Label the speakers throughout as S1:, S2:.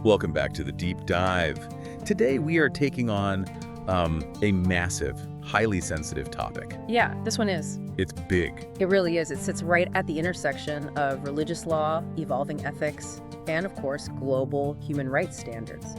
S1: Welcome back to the Deep Dive. Today we are taking on a massive, highly sensitive topic.
S2: Yeah, this one is.
S1: It's big.
S2: It really is. It sits right at the intersection of religious law, evolving ethics, and of course, global human rights standards.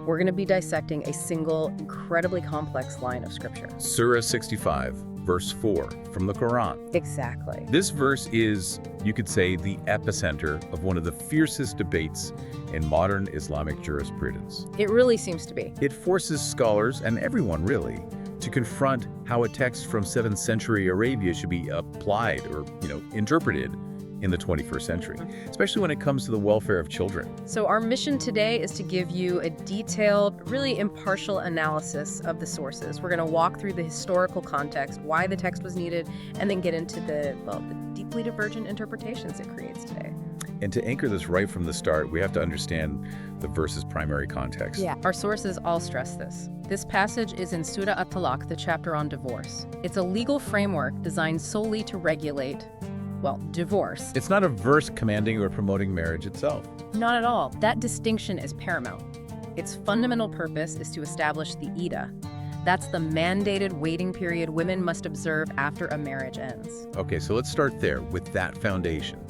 S2: We're going to be dissecting a single, incredibly complex line of scripture.
S1: Surah 65, verse 4 from the Quran.
S2: Exactly.
S1: This verse is, you could say, the epicenter of one of the fiercest debates in modern Islamic jurisprudence.
S2: It really seems to be.
S1: It forces scholars, and everyone really, to confront how a text from 7th century Arabia should be applied or, interpreted in the 21st century, especially when it comes to the welfare of children.
S2: So our mission today is to give you a detailed, really impartial analysis of the sources. We're going to walk through the historical context, why the text was needed, and then get into the deeply divergent interpretations it creates today.
S1: And to anchor this right from the start, we have to understand the verse's primary context.
S2: Yeah, our sources all stress this. This passage is in Surah At-Talaq, the chapter on divorce. It's a legal framework designed solely to regulate, divorce.
S1: It's not a verse commanding or promoting marriage itself.
S2: Not at all. That distinction is paramount. Its fundamental purpose is to establish the Iddah. That's the mandated waiting period women must observe after a marriage ends.
S1: Okay, so let's start there with that foundation,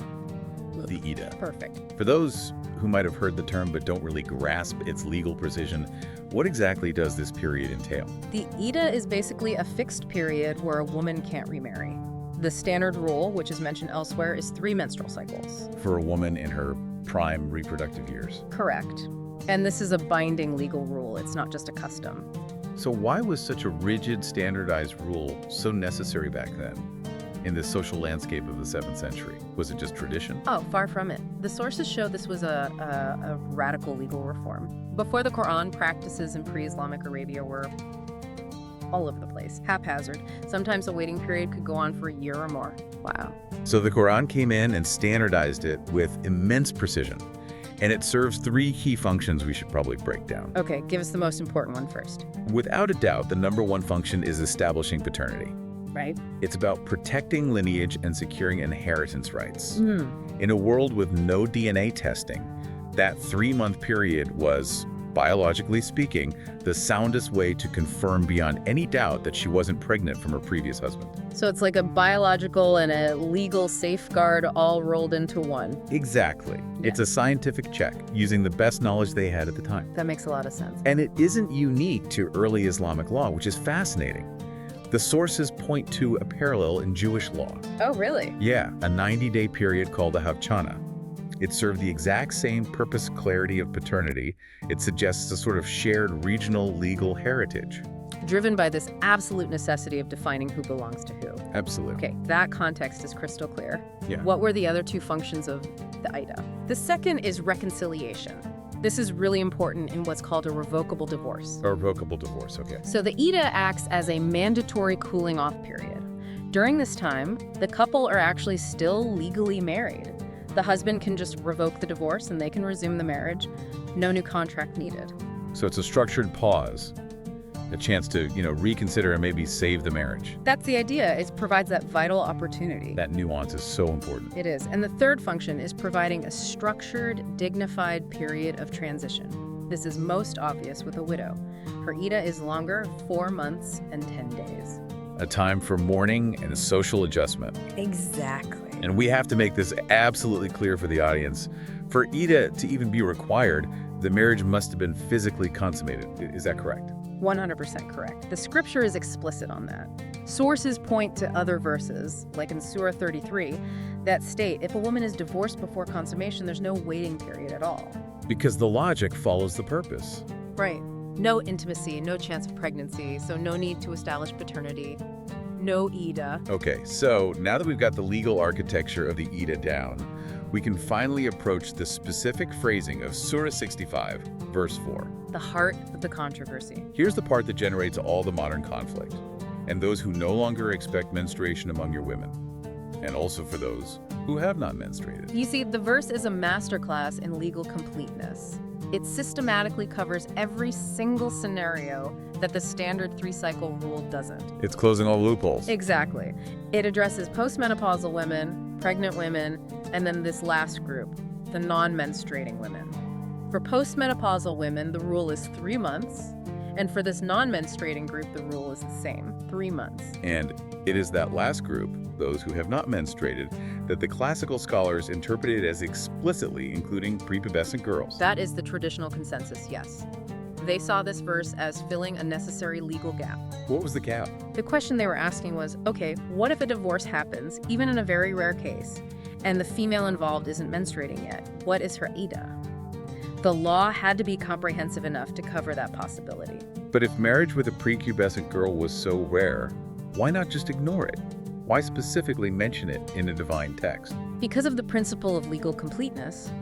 S1: the Iddah.
S2: Perfect.
S1: For those who might have heard the term but don't really grasp its legal precision, what exactly does this period entail?
S2: The Iddah is basically a fixed period where a woman can't remarry. The standard rule, which is mentioned elsewhere, is 3 menstrual cycles.
S1: For a woman in her prime reproductive years.
S2: Correct. And this is a binding legal rule. It's not just a custom.
S1: So why was such a rigid, standardized rule so necessary back then in the social landscape of the 7th century? Was it just tradition?
S2: Oh, far from it. The sources show this was a radical legal reform. Before the Quran, practices in pre-Islamic Arabia were all over the place, haphazard. Sometimes a waiting period could go on for a year or more. Wow.
S1: So the Quran came in and standardized it with immense precision. And it serves 3 key functions we should probably break down.
S2: Okay, give us the most important one first.
S1: Without a doubt, the number 1 function is establishing paternity.
S2: Right?
S1: It's about protecting lineage and securing inheritance rights. In a world with no DNA testing, that 3-month period was, biologically speaking, the soundest way to confirm beyond any doubt that she wasn't pregnant from her previous husband.
S2: So it's like a biological and a legal safeguard all rolled into one.
S1: Exactly.
S2: Yeah.
S1: It's a scientific check using the best knowledge they had at the time.
S2: That makes a lot of sense.
S1: And it isn't unique to early Islamic law, which is fascinating. The sources point to a parallel in Jewish law.
S2: Oh, really?
S1: Yeah, a 90-day period called the Havchana. It served the exact same purpose, clarity of paternity. It suggests a sort of shared regional legal heritage.
S2: Driven by this absolute necessity of defining who belongs to who.
S1: Absolutely.
S2: Okay, that context is crystal clear.
S1: Yeah.
S2: What were the other 2 functions of the Iddah? The second is reconciliation. This is really important in what's called a revocable divorce.
S1: A revocable divorce, okay.
S2: So the Iddah acts as a mandatory cooling off period. During this time, the couple are actually still legally married. The husband can just revoke the divorce and they can resume the marriage. No new contract needed.
S1: So it's a structured pause, a chance to, reconsider and maybe save the marriage.
S2: That's the idea. It provides that vital opportunity.
S1: That nuance is so important.
S2: It is. And the third function is providing a structured, dignified period of transition. This is most obvious with a widow. Her Iddah is longer, 4 months and 10 days.
S1: A time for mourning and social adjustment.
S2: Exactly.
S1: And we have to make this absolutely clear for the audience. For Iddah to even be required, the marriage must have been physically consummated. Is that correct?
S2: 100% correct. The scripture is explicit on that. Sources point to other verses, like in Surah 33, that state if a woman is divorced before consummation, there's no waiting period at all.
S1: Because the logic follows the purpose.
S2: Right. No intimacy, no chance of pregnancy, so no need to establish paternity. No Iddah.
S1: Okay, so now that we've got the legal architecture of the Iddah down, we can finally approach the specific phrasing of Surah 65, verse 4.
S2: The heart of the controversy.
S1: Here's the part that generates all the modern conflict, and those who no longer expect menstruation among your women, and also for those who have not menstruated.
S2: You see, the verse is a masterclass in legal completeness. It systematically covers every single scenario that the standard 3-cycle rule doesn't.
S1: It's closing all loopholes.
S2: Exactly. It addresses postmenopausal women, pregnant women, and then this last group, the non-menstruating women. For postmenopausal women, the rule is 3 months, and for this non-menstruating group, the rule is the same, 3 months.
S1: And it is that last group, those who have not menstruated, that the classical scholars interpreted as explicitly including prepubescent girls.
S2: That is the traditional consensus, yes. They saw this verse as filling a necessary legal gap.
S1: What was the gap?
S2: The question they were asking was, okay, what if a divorce happens, even in a very rare case, and the female involved isn't menstruating yet? What is her Ida? The law had to be comprehensive enough to cover that possibility.
S1: But if marriage with a prepubescent girl was so rare, why not just ignore it? Why specifically mention it in a divine text?
S2: Because of the principle of legal completeness.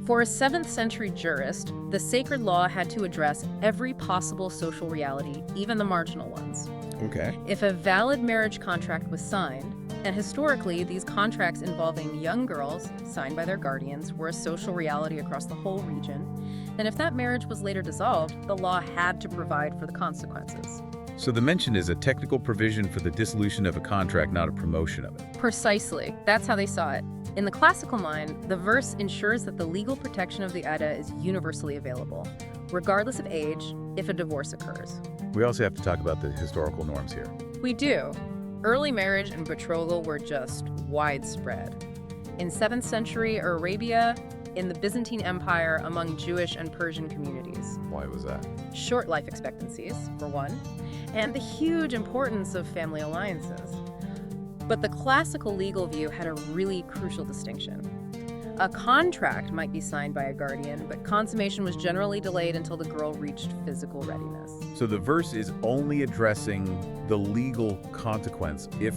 S2: For a 7th century jurist, the sacred law had to address every possible social reality, even the marginal ones.
S1: Okay.
S2: If a valid marriage contract was signed, and historically these contracts involving young girls signed by their guardians were a social reality across the whole region, then if that marriage was later dissolved, the law had to provide for the consequences.
S1: So the mention is a technical provision for the dissolution of a contract, not a promotion of it.
S2: Precisely. That's how they saw it. In the classical mind, the verse ensures that the legal protection of the Ida is universally available, regardless of age, if a divorce occurs.
S1: We also have to talk about the historical norms here.
S2: We do. Early marriage and betrothal were just widespread. In 7th century Arabia, in the Byzantine Empire, among Jewish and Persian communities.
S1: Why was that?
S2: Short life expectancies, for one, and the huge importance of family alliances. But the classical legal view had a really crucial distinction. A contract might be signed by a guardian, but consummation was generally delayed until the girl reached physical readiness.
S1: So the verse is only addressing the legal consequence if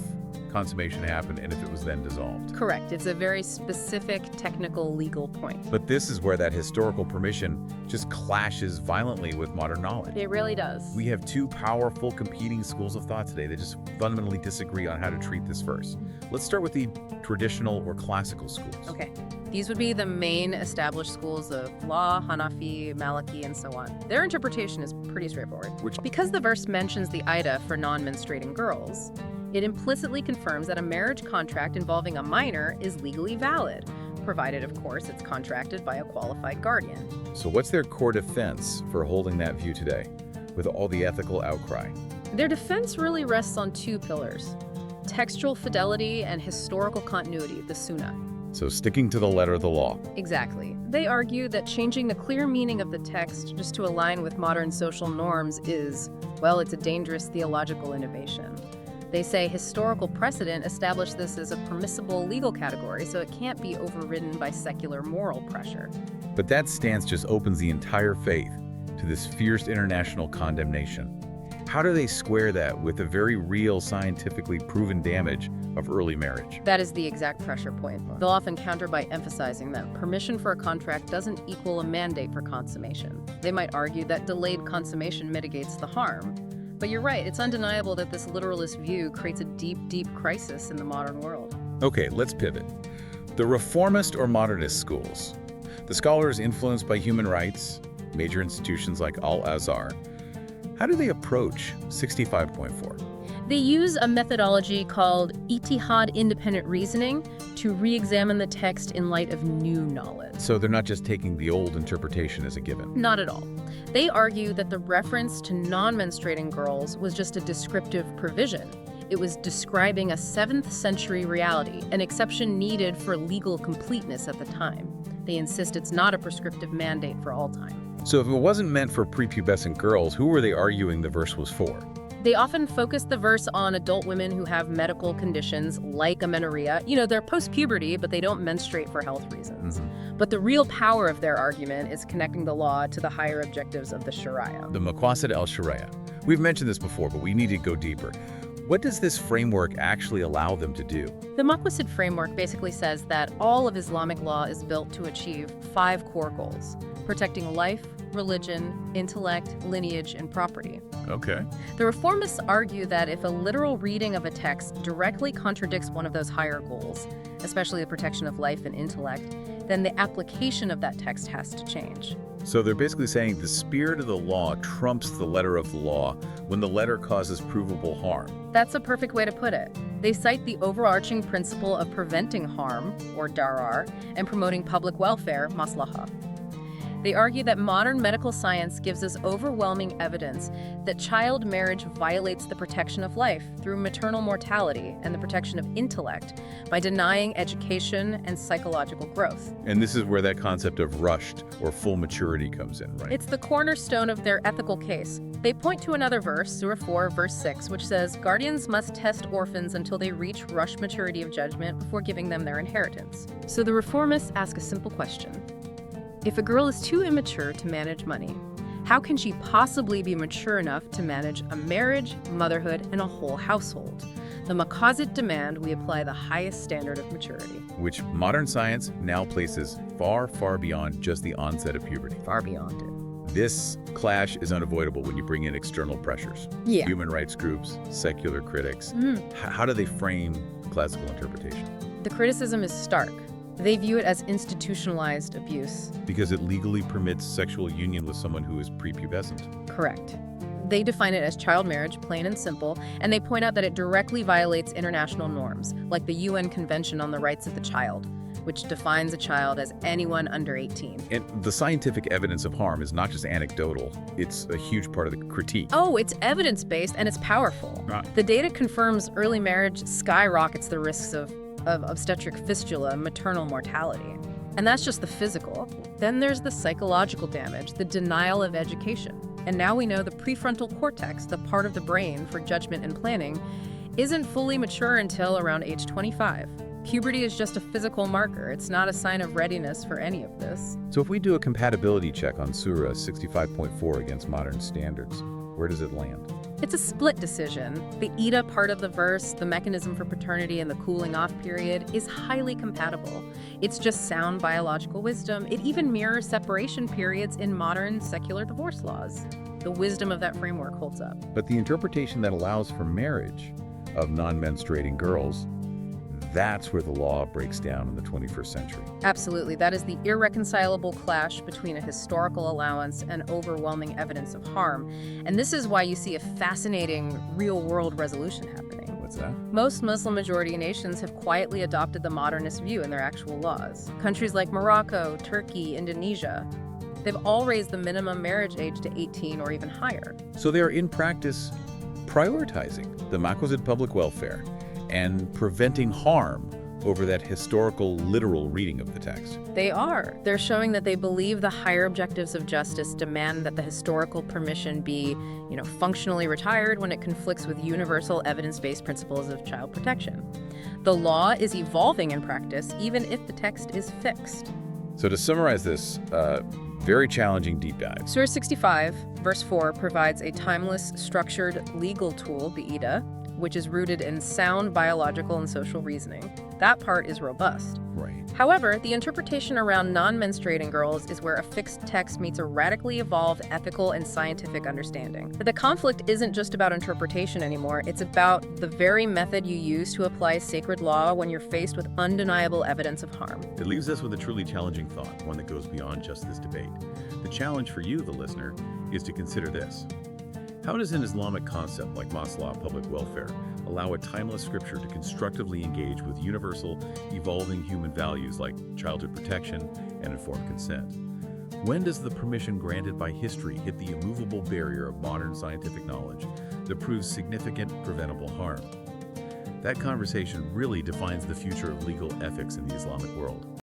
S1: consummation happened and if it was then dissolved.
S2: Correct. It's a very specific technical legal point.
S1: But this is where that historical permission just clashes violently with modern knowledge.
S2: It really does.
S1: We have two powerful competing schools of thought today that just fundamentally disagree on how to treat this verse. Let's start with the traditional or classical schools.
S2: Okay. These would be the main established schools of law, Hanafi, Maliki, and so on. Their interpretation is pretty straightforward. Because the verse mentions the Ida for non-menstruating girls, it implicitly confirms that a marriage contract involving a minor is legally valid, provided, of course, it's contracted by a qualified guardian.
S1: So what's their core defense for holding that view today, with all the ethical outcry?
S2: Their defense really rests on 2 pillars: textual fidelity and historical continuity, the Sunnah.
S1: So sticking to the letter of the law.
S2: Exactly. They argue that changing the clear meaning of the text just to align with modern social norms is, well, it's a dangerous theological innovation. They say historical precedent established this as a permissible legal category, so it can't be overridden by secular moral pressure.
S1: But that stance just opens the entire faith to this fierce international condemnation. How do they square that with the very real scientifically proven damage of early marriage?
S2: That is the exact pressure point. They'll often counter by emphasizing that permission for a contract doesn't equal a mandate for consummation. They might argue that delayed consummation mitigates the harm. But you're right, it's undeniable that this literalist view creates a deep, deep crisis in the modern world.
S1: Okay, let's pivot. The reformist or modernist schools. The scholars influenced by human rights, major institutions like Al-Azhar. How do they approach 65.4?
S2: They use a methodology called Ijtihad independent reasoning to re-examine the text in light of new knowledge.
S1: So they're not just taking the old interpretation as a given.
S2: Not at all. They argue that the reference to non-menstruating girls was just a descriptive provision. It was describing a 7th century reality, an exception needed for legal completeness at the time. They insist it's not a prescriptive mandate for all time.
S1: So if it wasn't meant for prepubescent girls, who were they arguing the verse was for?
S2: They often focus the verse on adult women who have medical conditions like amenorrhea. You know, they're post-puberty, but they don't menstruate for health reasons. But the real power of their argument is connecting the law to the higher objectives of the Sharia.
S1: The Maqasid al-Sharia. We've mentioned this before, but we need to go deeper. What does this framework actually allow them to do?
S2: The Maqasid framework basically says that all of Islamic law is built to achieve 5 core goals: protecting life, religion, intellect, lineage, and property.
S1: Okay.
S2: The reformists argue that if a literal reading of a text directly contradicts one of those higher goals, especially the protection of life and intellect, then the application of that text has to change.
S1: So they're basically saying the spirit of the law trumps the letter of the law when the letter causes provable harm.
S2: That's a perfect way to put it. They cite the overarching principle of preventing harm, or darar, and promoting public welfare, maslahah. They argue that modern medical science gives us overwhelming evidence that child marriage violates the protection of life through maternal mortality and the protection of intellect by denying education and psychological growth.
S1: And this is where that concept of rushed or full maturity comes in, right?
S2: It's the cornerstone of their ethical case. They point to another verse, Surah 4, verse 6, which says, "Guardians must test orphans until they reach rush maturity of judgment before giving them their inheritance." So the reformists ask a simple question. If a girl is too immature to manage money, how can she possibly be mature enough to manage a marriage, motherhood, and a whole household? The Maqasid demand we apply the highest standard of maturity.
S1: Which modern science now places far, far beyond just the onset of puberty.
S2: Far beyond it.
S1: This clash is unavoidable when you bring in external pressures.
S2: Yeah.
S1: Human rights groups, secular critics. How do they frame classical interpretation?
S2: The criticism is stark. They view it as institutionalized abuse.
S1: Because it legally permits sexual union with someone who is prepubescent.
S2: Correct. They define it as child marriage, plain and simple, and they point out that it directly violates international norms, like the UN Convention on the Rights of the Child, which defines a child as anyone under 18.
S1: And the scientific evidence of harm is not just anecdotal, it's a huge part of the critique.
S2: Oh, it's evidence-based and it's powerful.
S1: Right.
S2: The data confirms early marriage skyrockets the risks of obstetric fistula, maternal mortality. And that's just the physical. Then there's the psychological damage, the denial of education. And now we know the prefrontal cortex, the part of the brain for judgment and planning, isn't fully mature until around age 25. Puberty is just a physical marker. It's not a sign of readiness for any of this.
S1: So if we do a compatibility check on Surah 65.4 against modern standards, where does it land?
S2: It's a split decision. The Ida part of the verse, the mechanism for paternity and the cooling off period, is highly compatible. It's just sound biological wisdom. It even mirrors separation periods in modern secular divorce laws. The wisdom of that framework holds up.
S1: But the interpretation that allows for marriage of non-menstruating girls, that's where the law breaks down in the 21st century.
S2: Absolutely. That is the irreconcilable clash between a historical allowance and overwhelming evidence of harm. And this is why you see a fascinating real-world resolution happening.
S1: What's that?
S2: Most Muslim-majority nations have quietly adopted the modernist view in their actual laws. Countries like Morocco, Turkey, Indonesia, they've all raised the minimum marriage age to 18 or even higher.
S1: So they are in practice prioritizing the Maqasid public welfare and preventing harm over that historical, literal reading of the text.
S2: They are. They're showing that they believe the higher objectives of justice demand that the historical permission be, functionally retired when it conflicts with universal evidence-based principles of child protection. The law is evolving in practice, even if the text is fixed.
S1: So to summarize this, very challenging deep dive.
S2: Surah 65, verse 4, provides a timeless, structured legal tool, the Ida, which is rooted in sound biological and social reasoning. That part is robust.
S1: Right.
S2: However, the interpretation around non-menstruating girls is where a fixed text meets a radically evolved ethical and scientific understanding. But the conflict isn't just about interpretation anymore, it's about the very method you use to apply sacred law when you're faced with undeniable evidence of harm.
S1: It leaves us with a truly challenging thought, one that goes beyond just this debate. The challenge for you, the listener, is to consider this. How does an Islamic concept like maslah, public welfare, allow a timeless scripture to constructively engage with universal, evolving human values like childhood protection and informed consent? When does the permission granted by history hit the immovable barrier of modern scientific knowledge that proves significant preventable harm? That conversation really defines the future of legal ethics in the Islamic world.